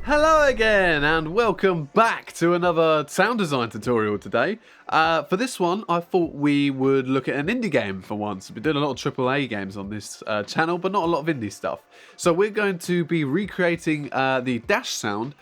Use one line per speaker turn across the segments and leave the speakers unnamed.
Hello again and welcome back to another sound design tutorial today. For this one I thought we would look at an indie game for once. We've been doing a lot of AAA games on this channel but not a lot of indie stuff. So we're going to be recreating the dash sound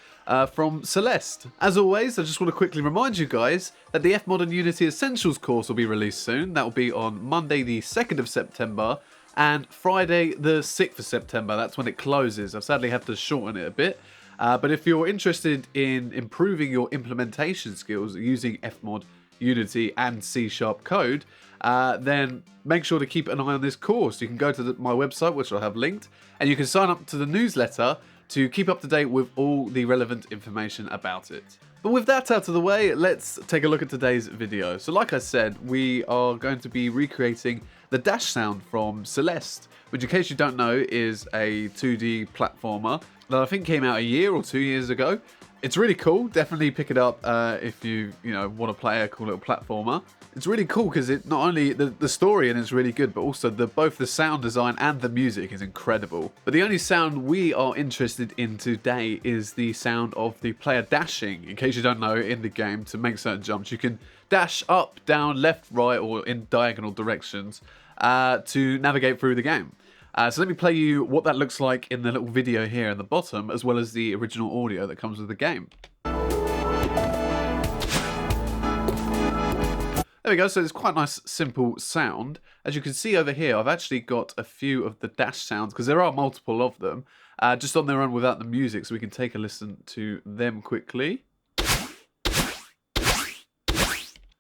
from Celeste. As always, I just want to quickly remind you guys that the Fmod and Unity Essentials course will be released soon. That will be on Monday the 2nd of September and Friday the 6th of September. That's when it closes. I've sadly had to shorten it a bit. But if you're interested in improving your implementation skills using Fmod, Unity and C# code, then make sure to keep an eye on this course. You can go to my website, which I'll have linked, and you can sign up to the newsletter to keep up to date with all the relevant information about it. But with that out of the way, let's take a look at today's video. So like I said, we are going to be recreating the dash sound from Celeste, which in case you don't know is a 2D platformer that I think came out a year or 2 years ago. It's really cool. Definitely pick it up if you want to play a cool little platformer. It's really cool because it not only the story and it's really good, but also both the sound design and the music is incredible. But the only sound we are interested in today is the sound of the player dashing. In case you don't know, in the game to make certain jumps, you can dash up, down, left, right, or in diagonal directions to navigate through the game. So let me play you what that looks like in the little video here in the bottom, as well as the original audio that comes with the game. There we go, so it's quite a nice simple sound. As you can see over here, I've actually got a few of the dash sounds, because there are multiple of them, just on their own without the music, so we can take a listen to them quickly.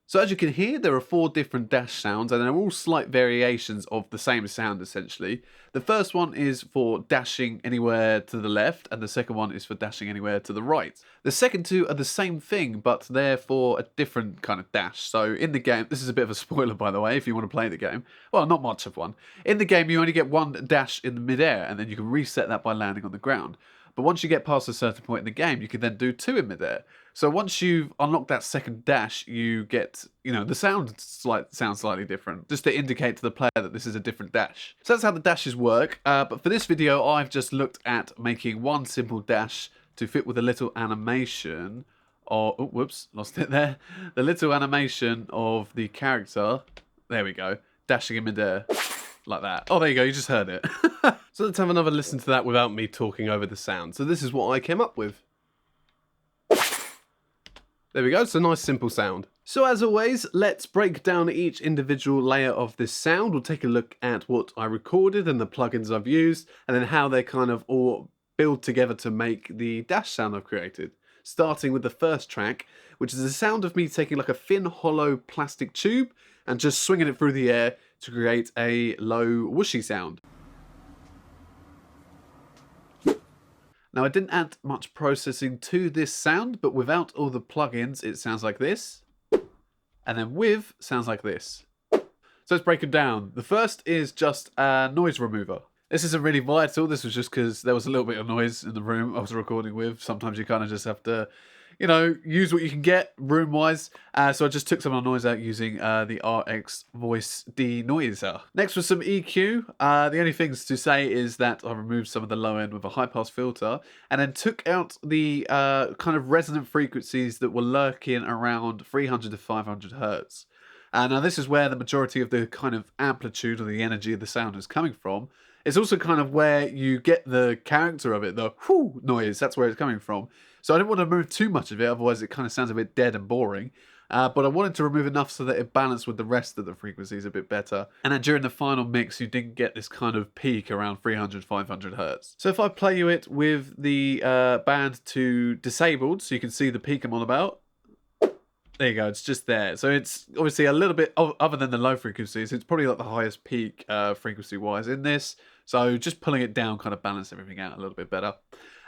So as you can hear, there are 4 different dash sounds, and they're all slight variations of the same sound, essentially. The first one is for dashing anywhere to the left, and the second one is for dashing anywhere to the right. The second two are the same thing, but they're for a different kind of dash. So in the game, this is a bit of a spoiler, by the way, if you want to play the game. Well, not much of one. In the game, you only get one dash in midair, and then you can reset that by landing on the ground. But once you get past a certain point in the game, you can then do 2 in midair. So once you've unlocked that second dash, you get, the sounds slightly different, just to indicate to the player that this is a different dash. So that's how the dashes work. But for this video, I've just looked at making one simple dash to fit with a little animation. Oh, whoops, lost it there. The little animation of the character. There we go, dashing in midair. Like that. Oh, there you go, you just heard it.
So let's have another listen to that without me talking over the sound. So this is what I came up with. There we go, it's a nice simple sound. So as always, let's break down each individual layer of this sound. We'll take a look at what I recorded and the plugins I've used, and then how they kind of all build together to make the dash sound I've created. Starting with the first track, which is the sound of me taking like a thin, hollow plastic tube and just swinging it through the air to create a low whooshy sound. Now I didn't add much processing to this sound, but without all the plugins it sounds like this, and then with sounds like this. So let's break it down. The first is just a noise remover. This isn't really vital, this was just because there was a little bit of noise in the room I was recording with. Sometimes you kind of just have to use what you can get room-wise. So I just took some of the noise out using the RX Voice Denoiser. Next was some EQ. The only things to say is that I removed some of the low end with a high-pass filter, and then took out the kind of resonant frequencies that were lurking around 300 to 500 hertz. Now this is where the majority of the kind of amplitude or the energy of the sound is coming from. It's also kind of where you get the character of it, the whoo noise, that's where it's coming from. So I didn't want to remove too much of it, otherwise it kind of sounds a bit dead and boring. But I wanted to remove enough so that it balanced with the rest of the frequencies a bit better. And then during the final mix, you didn't get this kind of peak around 300, 500 hertz. So if I play you it with the band to disabled, so you can see the peak I'm on about. There you go, it's just there. So it's obviously a little bit, other than the low frequencies, it's probably like the highest peak frequency-wise in this. So just pulling it down kind of balanced everything out a little bit better.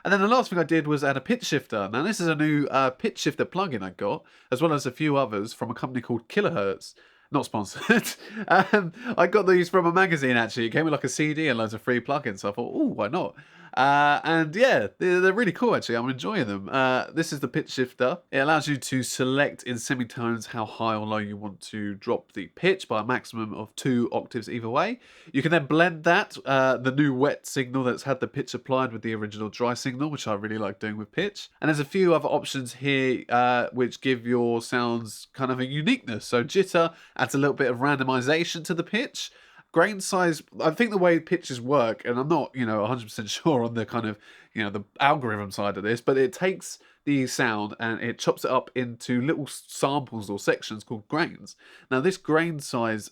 And then the last thing I did was add a pitch shifter. Now this is a new pitch shifter plugin I got, as well as a few others from a company called Kilohertz. Not sponsored. I got these from a magazine actually. It came with like a CD and loads of free plugins. So I thought, oh, why not? And yeah, they're really cool actually. I'm enjoying them. This is the pitch shifter. It allows you to select in semitones how high or low you want to drop the pitch by a maximum of 2 octaves either way. You can then blend that, the new wet signal that's had the pitch applied with the original dry signal, which I really like doing with pitch. And there's a few other options here which give your sounds kind of a uniqueness. So jitter adds a little bit of randomization to the pitch. Grain size, I think the way pitches work, and I'm not, 100% sure on the kind of, the algorithm side of this, but it takes the sound and it chops it up into little samples or sections called grains. Now, this grain size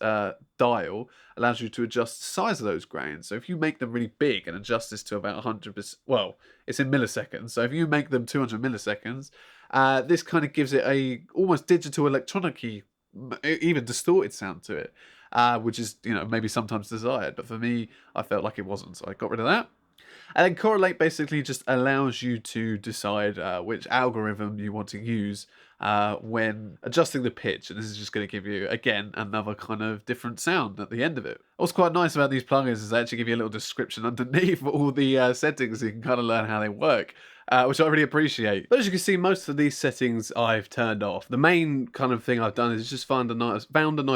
dial allows you to adjust the size of those grains. So if you make them really big and adjust this to about 100%, well, it's in milliseconds. So if you make them 200 milliseconds, this kind of gives it a almost digital electronic-y, even distorted sound to it. Which is, maybe sometimes desired. But for me, I felt like it wasn't, so I got rid of that. And then correlate basically just allows you to decide which algorithm you want to use when adjusting the pitch. And this is just going to give you, again, another kind of different sound at the end of it. What's quite nice about these plugins is they actually give you a little description underneath all the settings, so you can kind of learn how they work. Which I really appreciate. But as you can see, most of these settings I've turned off. The main kind of thing I've done is just found a nice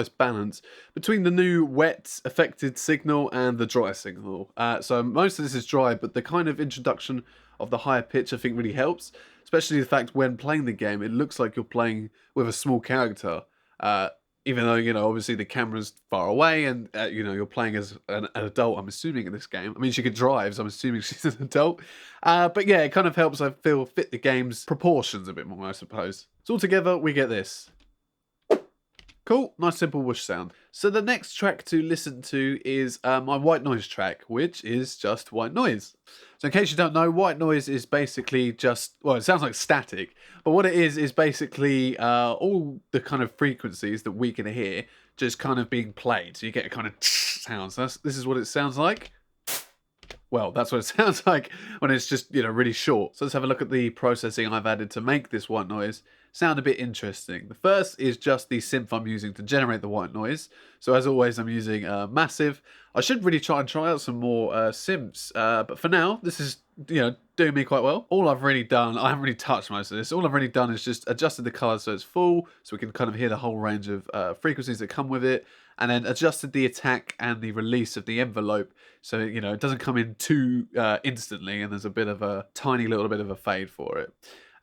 balance between the new wet affected signal and the dry signal. So most of this is dry, but the kind of introduction of the higher pitch I think really helps. Especially the fact when playing the game, it looks like you're playing with a small character. Even though, obviously the camera's far away and, you're playing as an adult, I'm assuming, in this game. I mean, she could drive, so I'm assuming she's an adult. But yeah, it kind of helps, I feel, fit the game's proportions a bit more, I suppose. So altogether, we get this. Cool, nice simple whoosh sound. So the next track to listen to is my white noise track, which is just white noise. So in case you don't know, white noise is basically just, well, it sounds like static, but what it is basically all the kind of frequencies that we can hear just kind of being played. So you get a kind of sound. So this is what it sounds like. Well, that's what it sounds like when it's just, really short. So let's have a look at the processing I've added to make this white noise sound a bit interesting. The first is just the synth I'm using to generate the white noise. So as always, I'm using Massive. I should really try out some more synths, but for now, this is, doing me quite well. All I've really done, I haven't really touched most of this. All I've really done is just adjusted the color so it's full, so we can kind of hear the whole range of frequencies that come with it, and then adjusted the attack and the release of the envelope so, it doesn't come in too instantly, and there's a bit of a tiny little bit of a fade for it.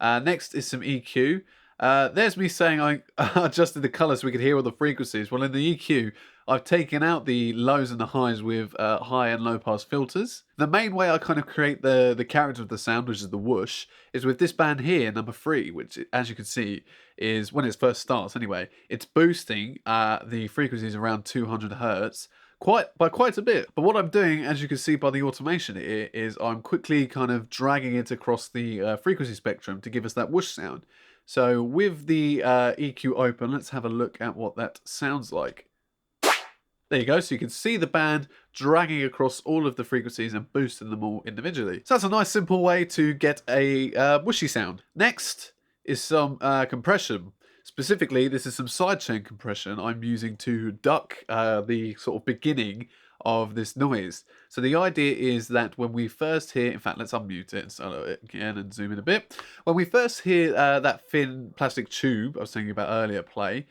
Next is some EQ. There's me saying I adjusted the color so we could hear all the frequencies. Well, in the EQ, I've taken out the lows and the highs with high and low pass filters. The main way I kind of create the character of the sound, which is the whoosh, is with this band here, number 3, which, as you can see, is when it first starts anyway, it's boosting the frequencies around 200 hertz by quite a bit. But what I'm doing, as you can see by the automation here, is I'm quickly kind of dragging it across the frequency spectrum to give us that whoosh sound. So with the EQ open, let's have a look at what that sounds like. There you go, so you can see the band dragging across all of the frequencies and boosting them all individually. So that's a nice simple way to get a whooshy sound. Next is some compression. Specifically, this is some sidechain compression I'm using to duck the sort of beginning of this noise. So the idea is that when we first hear, in fact, let's unmute it and start it again and zoom in a bit. When we first hear that thin plastic tube I was thinking about earlier play,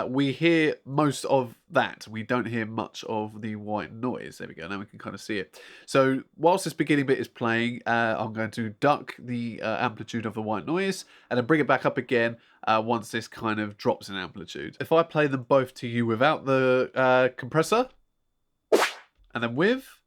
we hear most of that. We don't hear much of the white noise. There we go. Now we can kind of see it. So whilst this beginning bit is playing, I'm going to duck the amplitude of the white noise and then bring it back up again once this kind of drops in amplitude. If I play them both to you without the compressor, and then with,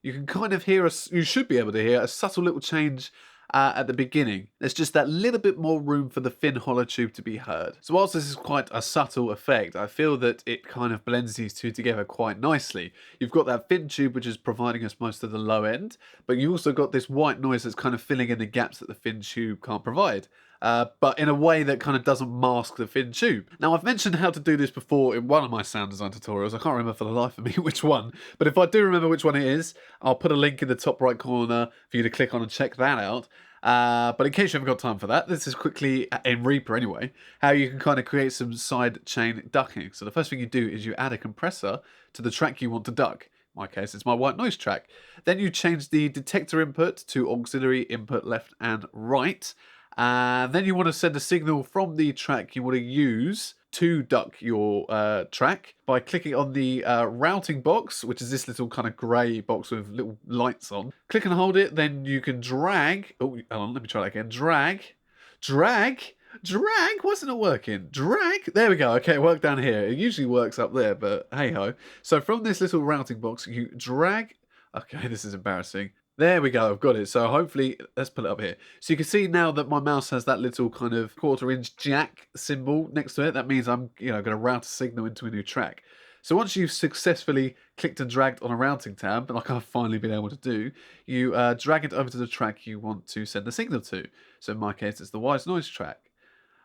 you can kind of hear you should be able to hear a subtle little change at the beginning. There's just that little bit more room for the thin hollow tube to be heard. So whilst this is quite a subtle effect, I feel that it kind of blends these two together quite nicely. You've got that thin tube which is providing us most of the low end, but you also got this white noise that's kind of filling in the gaps that the thin tube can't provide. But in a way that kind of doesn't mask the thin tube. Now, I've mentioned how to do this before in one of my sound design tutorials. I can't remember for the life of me which one. But if I do remember which one it is, I'll put a link in the top right corner for you to click on and check that out. But in case you haven't got time for that, this is quickly, in Reaper anyway, how you can kind of create some side chain ducking. So the first thing you do is you add a compressor to the track you want to duck.
my case, it's my white noise track. Then you change the detector input to auxiliary input left and right. And then you want to send a signal from the track you want to use to duck your track by clicking on the routing box, which is this little kind of grey box with little lights on. Click and hold it, then you can drag. Oh, hold on, let me try that again. Drag. Why is it not working? Drag. There we go. Okay, it worked down here. It usually works up there, but hey ho. So from this little routing box, you drag. Okay, this is embarrassing. There we go, I've got it. So hopefully, let's put it up here. So you can see now that my mouse has that little kind of 1/4-inch jack symbol next to it. That means I'm, going to route a signal into a new track. So once you've successfully clicked and dragged on a routing tab, like I've finally been able to do, you drag it over to the track you want to send the signal to. So in my case, it's the white noise track.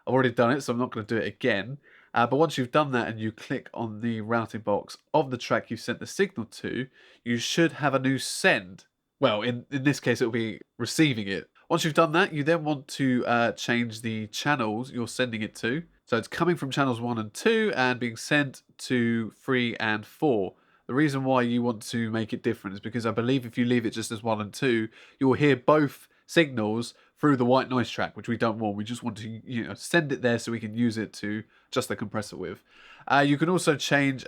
I've already done it, so I'm not going to do it again. But once you've done that and you click on the routing box of the track you sent the signal to, you should have a new send. Well, in this case, it'll be receiving it. Once you've done that, you then want to change the channels you're sending it to. So it's coming from channels 1 and 2 and being sent to 3 and 4. The reason why you want to make it different is because I believe if you leave it just as 1 and 2, you'll hear both signals through the white noise track, which we don't want. We just want to send it there so we can use it to adjust the compressor with. You can also change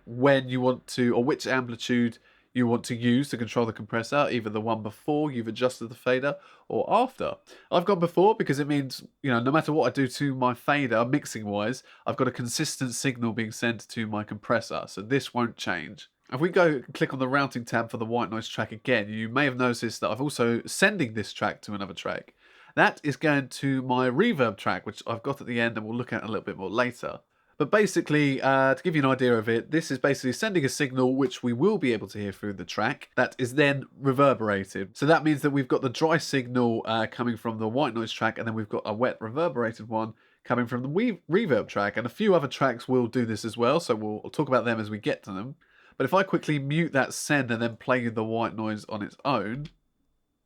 when you want to, or which amplitude you want to use to control the compressor, either the one before you've adjusted the fader or after. I've gone before because it means, no matter what I do to my fader, mixing wise, I've got a consistent signal being sent to my compressor, so this won't change. If we go click on the routing tab for the white noise track again, you may have noticed that I've also sending this track to another track. That is going to my reverb track, which I've got at the end and we'll look at a little bit more later. But basically, to give you an idea of it, this is basically sending a signal which we will be able to hear through the track that is then reverberated. So that means that we've got the dry signal coming from the white noise track, and then we've got a wet reverberated one coming from the reverb track. And a few other tracks will do this as well, so we'll talk about them as we get to them. But if I quickly mute that send and then play the white noise on its own,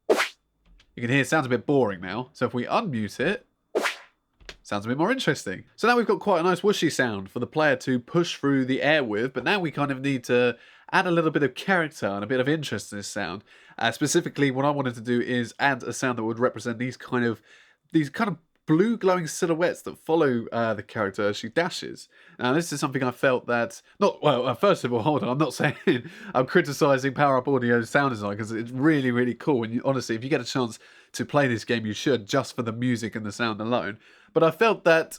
you can hear it sounds a bit boring now. So if we unmute it, sounds a bit more interesting. So now we've got quite a nice whooshy sound for the player to push through the air with, but now we kind of need to add a little bit of character and a bit of interest to this sound. Specifically, what I wanted to do is add a sound that would represent these kind of blue glowing silhouettes that follow the character as she dashes. Now this is something I felt that, first of all, hold on, I'm not saying I'm criticising Power Up Audio's sound design, because it's really, really cool, and honestly, if you get a chance to play this game, you should, just for the music and the sound alone. But I felt that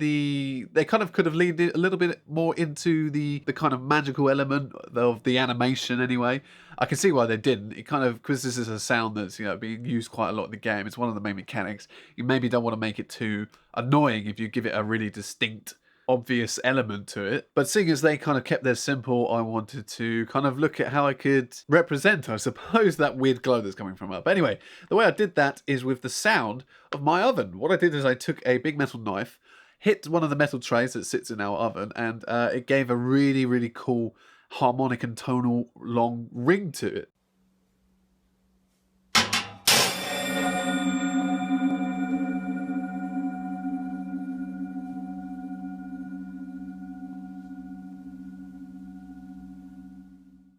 they kind of could have leaned a little bit more into the kind of magical element of the animation anyway. I can see why they didn't. It kind of, because this is a sound that's being used quite a lot in the game. It's one of the main mechanics. You maybe don't want to make it too annoying if you give it a really distinct, obvious element to it. But seeing as they kind of kept their simple, I wanted to kind of look at how I could represent, I suppose, that weird glow that's coming from up. But anyway, the way I did that is with the sound of my oven. What I did is I took a big metal knife, hit one of the metal trays that sits in our oven, and it gave a really, really cool harmonic and tonal long ring to it.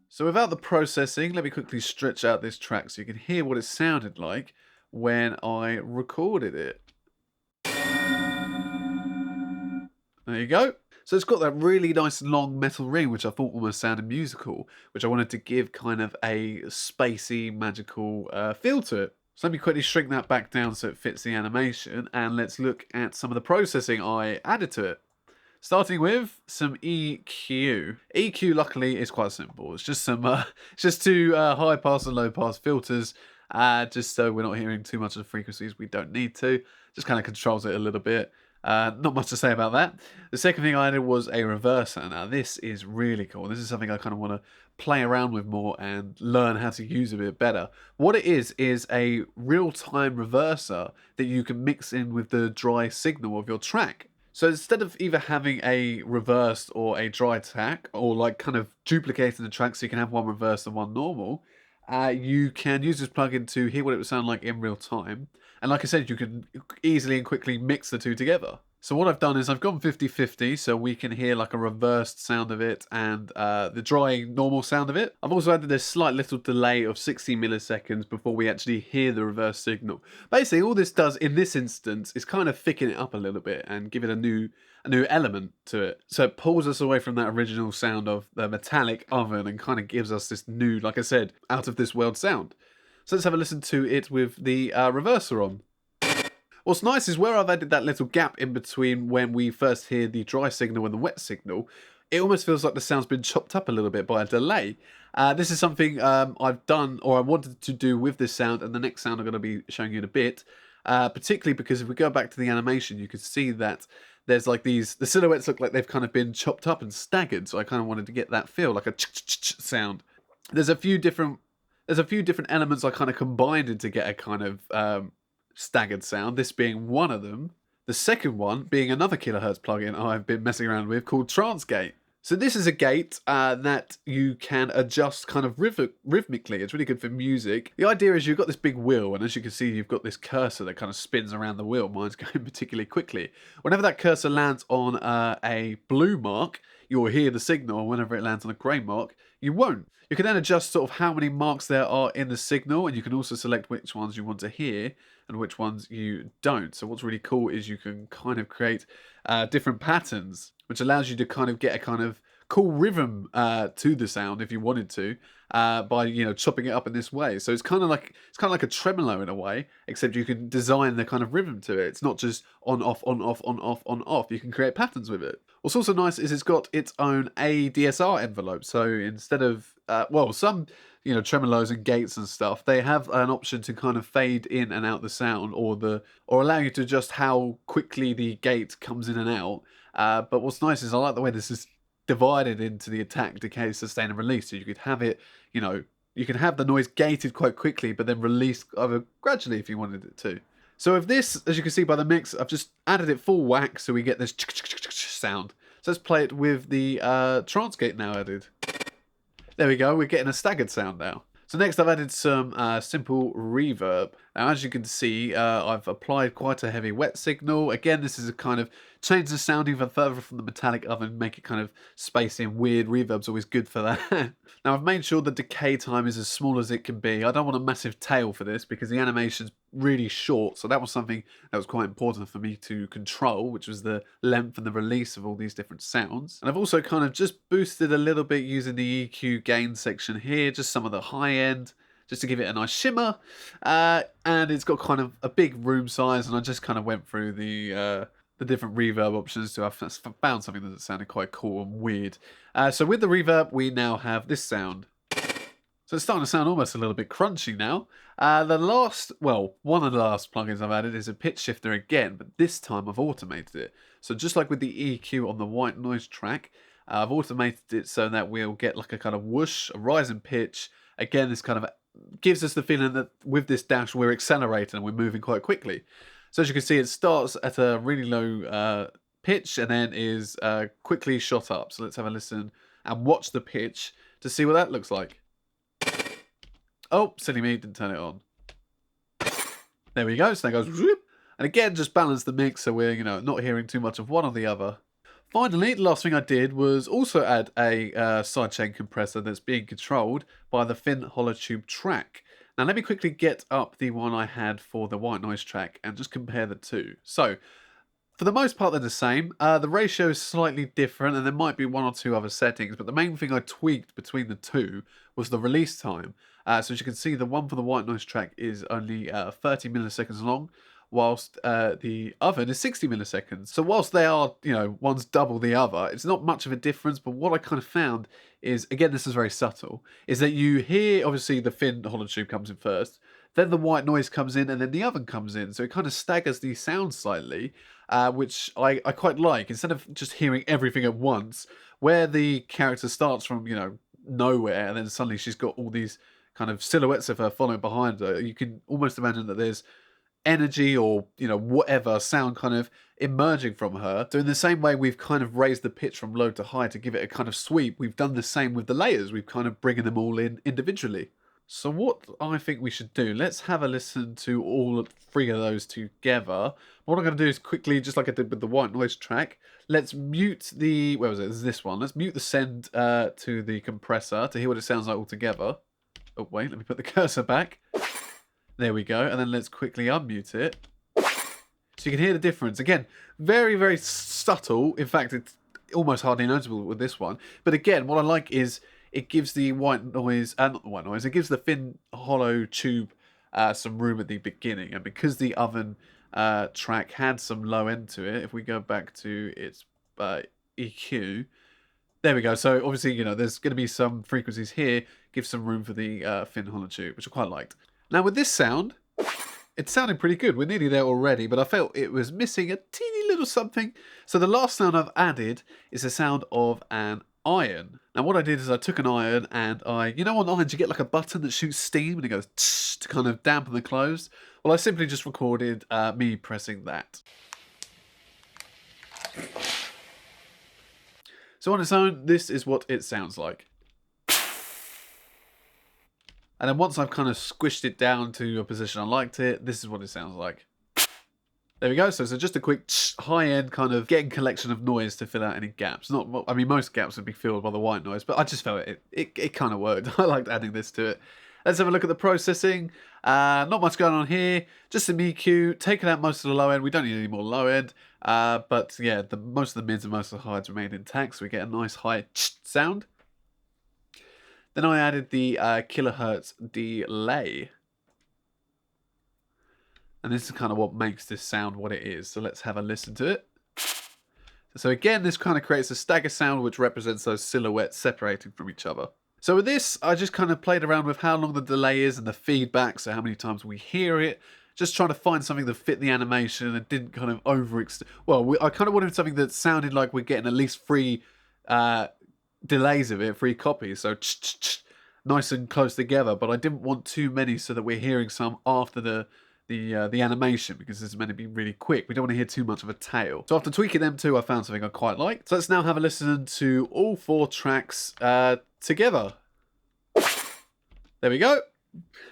So without the processing, let me quickly stretch out this track so you can hear what it sounded like when I recorded it. There you go. So it's got that really nice long metal ring, which I thought almost sounded musical, which I wanted to give kind of a spacey, magical feel to it. So let me quickly shrink that back down so it fits the animation, and let's look at some of the processing I added to it. Starting with some EQ. EQ, luckily, is quite simple. It's just some, just two high pass and low pass filters, just so we're not hearing too much of the frequencies we don't need to. Just kind of controls it a little bit. Not much to say about that. The second thing I added was a reverser. Now this is really cool. This is something I kind of want to play around with more and learn how to use a bit better. What it is a real-time reverser that you can mix in with the dry signal of your track. So instead of either having a reversed or a dry track, or like kind of duplicating the track so you can have one reversed and one normal, you can use this plugin to hear what it would sound like in real time. And like I said, you can easily and quickly mix the two together. So what I've done is I've gone 50-50 so we can hear like a reversed sound of it and the drying normal sound of it. I've also added this slight little delay of 60 milliseconds before we actually hear the reverse signal. Basically all this does in this instance is kind of thicken it up a little bit and give it a new element to it. So it pulls us away from that original sound of the metallic oven and kind of gives us this new, like I said, out of this world sound. So let's have a listen to it with the reverser on. What's nice is where I've added that little gap in between when we first hear the dry signal and the wet signal, it almost feels like the sound's been chopped up a little bit by a delay. This is something I've done, or I wanted to do with this sound, and the next sound I'm going to be showing you in a bit. Particularly because if we go back to the animation, you can see that there's like the silhouettes look like they've kind of been chopped up and staggered, so I kind of wanted to get that feel, like a ch-ch-ch sound. There's a few different elements I kind of combined in to get a kind of staggered sound, this being one of them. The second one being another kilohertz plugin I've been messing around with called Trance Gate. So this is a gate that you can adjust kind of rhythmically. It's really good for music. The idea is you've got this big wheel, and as you can see, you've got this cursor that kind of spins around the wheel. Mine's going particularly quickly. Whenever that cursor lands on a blue mark, you'll hear the signal. Whenever it lands on a grey mark, you won't. You can then adjust sort of how many marks there are in the signal, and you can also select which ones you want to hear and which ones you don't. So what's really cool is you can kind of create different patterns, which allows you to kind of get a kind of cool rhythm to the sound if you wanted to, by chopping it up in this way. So it's kind of like a tremolo in a way, except you can design the kind of rhythm to it. It's not just on off on off on off on off. You can create patterns with it. What's also nice is it's got its own ADSR envelope. So instead of some tremolos and gates and stuff, they have an option to kind of fade in and out the sound, or allow you to adjust how quickly the gate comes in and out. But what's nice is I like the way this is divided into the attack, decay, sustain, and release. So you could have it, you can have the noise gated quite quickly, but then released gradually if you wanted it to. So with this, as you can see by the mix, I've just added it full whack, so we get this sound. So let's play it with the trance gate now added. There we go, we're getting a staggered sound now. So next I've added some simple reverb. Now as you can see, I've applied quite a heavy wet signal. Again, this is a kind of change the sound even further from the metallic oven, make it kind of space in weird. Reverb's always good for that. Now I've made sure the decay time is as small as it can be. I don't want a massive tail for this because the animation's really short, so that was something that was quite important for me to control, which was the length and the release of all these different sounds. And I've also kind of just boosted a little bit using the EQ gain section here, just some of the high end, just to give it a nice shimmer. And it's got kind of a big room size, and I just kind of went through the different reverb options to have found something that sounded quite cool and weird. So with the reverb, we now have this sound. So it's starting to sound almost a little bit crunchy now. One of the last plugins I've added is a pitch shifter again, but this time I've automated it. So just like with the EQ on the white noise track, I've automated it so that we'll get like a kind of whoosh, a rise in pitch. Again, this kind of gives us the feeling that with this dash we're accelerating and we're moving quite quickly. So as you can see, it starts at a really low pitch and then is quickly shot up. So let's have a listen and watch the pitch to see what that looks like. Oh, silly me, didn't turn it on. There we go, so that goes whoop. And again, just balance the mix so we're, not hearing too much of one or the other. Finally, the last thing I did was also add a sidechain compressor that's being controlled by the thin hollow tube track. Now let me quickly get up the one I had for the white noise track and just compare the two. So, for the most part they're the same. The ratio is slightly different and there might be one or two other settings, but the main thing I tweaked between the two was the release time. So as you can see, the one for the white noise track is only 30 milliseconds long, whilst the other is 60 milliseconds. So whilst they are, one's double the other, it's not much of a difference, but what I kind of found is, again, this is very subtle, is that you hear, obviously, the thin hollow tube comes in first, then the white noise comes in, and then the oven comes in. So it kind of staggers these sounds slightly, which I quite like. Instead of just hearing everything at once, where the character starts from, nowhere, and then suddenly she's got all these kind of silhouettes of her following behind her, you can almost imagine that there's energy or whatever sound kind of emerging from her. So in the same way we've kind of raised the pitch from low to high to give it a kind of sweep, we've done the same with the layers. We've kind of bringing them all in individually. So what I think we should do, let's have a listen to all 3 of those together. What I'm going to do is quickly, just like I did with the white noise track, let's mute the, where was it? This one. Let's mute the send to the compressor to hear what it sounds like all together. Oh, wait, let me put the cursor back. There we go. And then let's quickly unmute it. So you can hear the difference. Again, very, very subtle. In fact, it's almost hardly noticeable with this one. But again, what I like is it gives the white noise, not the white noise, it gives the thin, hollow tube some room at the beginning. And because the oven track had some low end to it, if we go back to its EQ, there we go. So obviously, you know, there's going to be some frequencies here, give some room for the thin, hollow tube, which I quite liked. Now with this sound, it's sounding pretty good. We're nearly there already, but I felt it was missing a teeny little something. So the last sound I've added is the sound of an iron. Now what I did is I took an iron and you know on irons you get like a button that shoots steam and it goes tsh to kind of dampen the close? Well, I simply just recorded me pressing that. So on its own, this is what it sounds like. And then once I've kind of squished it down to a position I liked it, this is what it sounds like. There we go. So just a quick high-end kind of getting collection of noise to fill out any gaps. Not, I mean, most gaps would be filled by the white noise, but I just felt it kind of worked. I liked adding this to it. Let's have a look at the processing. Not much going on here. Just some EQ, taking out most of the low end. We don't need any more low end. But yeah, most of the mids and most of the highs remain intact, so we get a nice high sound. Then I added the kilohertz delay. And this is kind of what makes this sound what it is. So let's have a listen to it. So again, this kind of creates a stagger sound which represents those silhouettes separating from each other. So with this, I just kind of played around with how long the delay is and the feedback, so how many times we hear it. Just trying to find something that fit the animation and didn't kind of overextend. Well, I kind of wanted something that sounded like we're getting at least 3 delays of it, 3 copies, so nice and close together. But I didn't want too many so that we're hearing some after the animation, because this is meant to be really quick. We don't want to hear too much of a tail. So after tweaking them 2, I found something I quite liked. So let's now have a listen to all 4 tracks together. There we go.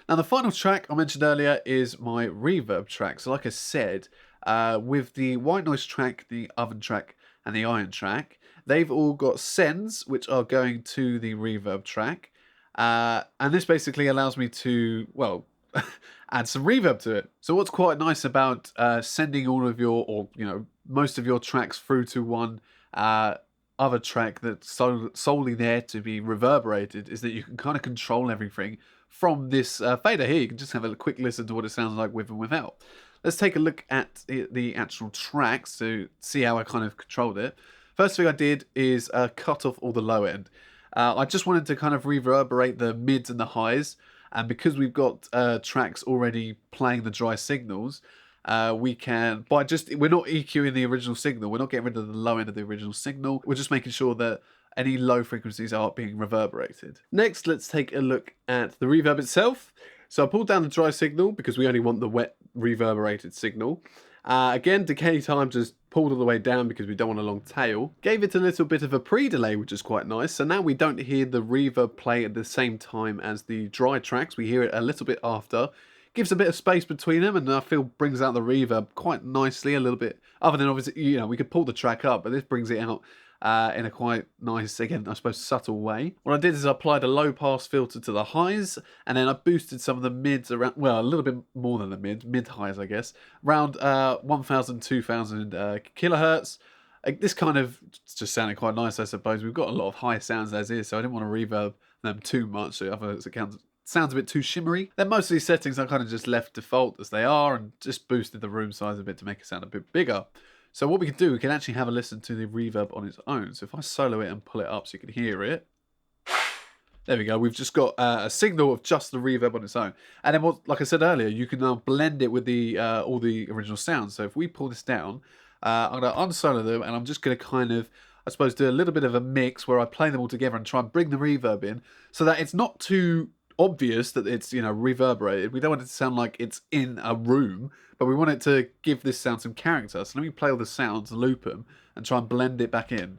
Now the final track I mentioned earlier is my reverb track. So like I said, with the white noise track, the oven track, and the iron track, they've all got sends which are going to the reverb track. And this basically allows me to, well, add some reverb to it. So what's quite nice about sending all of your, or you know, most of your tracks through to one other track that's solely there to be reverberated is that you can kind of control everything from this fader here. You can just have a quick listen to what it sounds like with and without. Let's take a look at the actual tracks to see how I kind of controlled it. First thing I did is cut off all the low end. I just wanted to kind of reverberate the mids and the highs. And because we've got tracks already playing the dry signals, we can, we're not EQing the original signal. We're not getting rid of the low end of the original signal. We're just making sure that any low frequencies are being reverberated. Next, let's take a look at the reverb itself. So I pulled down the dry signal because we only want the wet reverberated signal. Again, decay time just pulled all the way down because we don't want a long tail. Gave it a little bit of a pre-delay, which is quite nice. So now we don't hear the reverb play at the same time as the dry tracks. We hear it a little bit after. Gives a bit of space between them, and I feel brings out the reverb quite nicely a little bit. Other than obviously, you know, we could pull the track up, but this brings it out in a quite nice, again, I suppose, subtle way. What I did is I applied a low pass filter to the highs, and then I boosted some of the mids around, well, a little bit more than the mid highs, I guess, around 1,000, 2,000 kilohertz. This kind of just sounded quite nice, I suppose. We've got a lot of high sounds as is, so I didn't want to reverb them too much. Otherwise it sounds a bit too shimmery. Then most of these settings I kind of just left default as they are and just boosted the room size a bit to make it sound a bit bigger. So what we can do, we can actually have a listen to the reverb on its own. So if I solo it and pull it up so you can hear it. There we go. We've just got a signal of just the reverb on its own. And then, like I said earlier, you can now blend it with the all the original sounds. So if we pull this down, I'm going to unsolo them, and I'm just going to kind of, I suppose, do a little bit of a mix where I play them all together and try and bring the reverb in so that it's not too obvious that it's, you know, reverberated. We don't want it to sound like it's in a room, but we want it to give this sound some character. So let me play all the sounds, loop them, and try and blend it back in.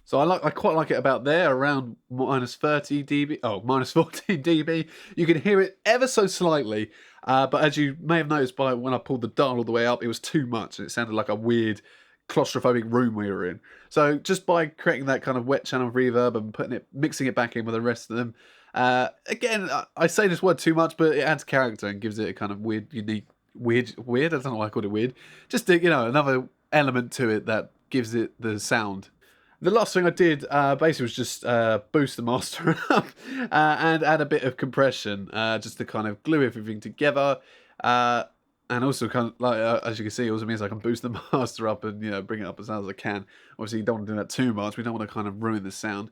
So I quite like it about there, around minus 30 dB, oh, minus 14 dB. You can hear it ever so slightly, but as you may have noticed by when I pulled the dial all the way up, it was too much, and it sounded like a weird claustrophobic room we were in. So just by creating that kind of wet channel reverb and mixing it back in with the rest of them, again, I say this word too much, but it adds character and gives it a kind of weird, unique, weird, I don't know why I called it weird, just another element to it that gives it the sound. The last thing I did basically was just boost the master up and add a bit of compression just to kind of glue everything together. And also, kind of like as you can see, it also means I can boost the master up and bring it up as loud as I can. Obviously, you don't want to do that too much. We don't want to kind of ruin the sound.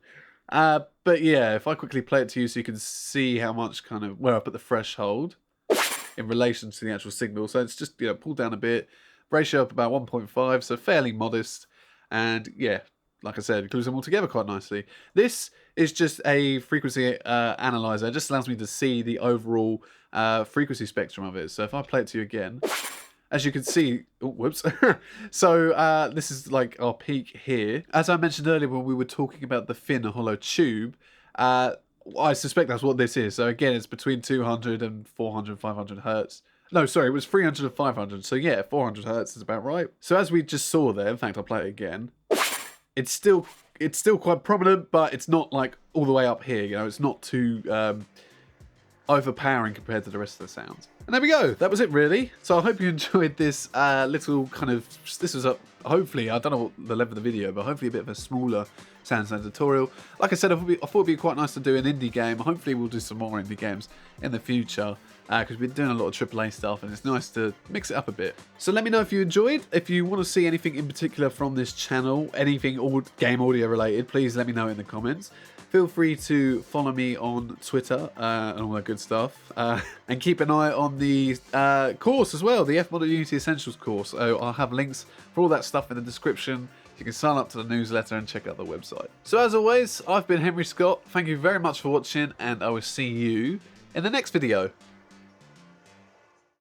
But yeah, if I quickly play it to you so you can see how much where I put the threshold in relation to the actual signal. So it's just pulled down a bit, ratio up about 1.5, so fairly modest, and yeah. Like I said, it glues them all together quite nicely. This is just a frequency analyzer. It just allows me to see the overall frequency spectrum of it. So if I play it to you again, as you can see, oh, whoops. So this is like our peak here. As I mentioned earlier when we were talking about the thin hollow tube, I suspect that's what this is. So again, it's between 200 and 400, 500 hertz. No, sorry, it was 300 and 500. So yeah, 400 hertz is about right. So as we just saw there, in fact, I'll play it again. It's still quite prominent, but it's not like all the way up here. It's not too overpowering compared to the rest of the sounds. And there we go. That was it, really. So I hope you enjoyed this little kind of. This was hopefully, I don't know what the level of the video, but hopefully a bit of a smaller sound design tutorial. Like I said, I thought it'd be quite nice to do an indie game. Hopefully we'll do some more indie games in the future, because we've been doing a lot of AAA stuff, and it's nice to mix it up a bit. So let me know if you enjoyed. If you want to see anything in particular from this channel, anything game audio related, please let me know in the comments. Feel free to follow me on Twitter and all that good stuff. And keep an eye on the course as well, the F-Model Unity Essentials course. So I'll have links for all that stuff in the description. You can sign up to the newsletter and check out the website. So as always, I've been Henry Scott. Thank you very much for watching, and I will see you in the next video.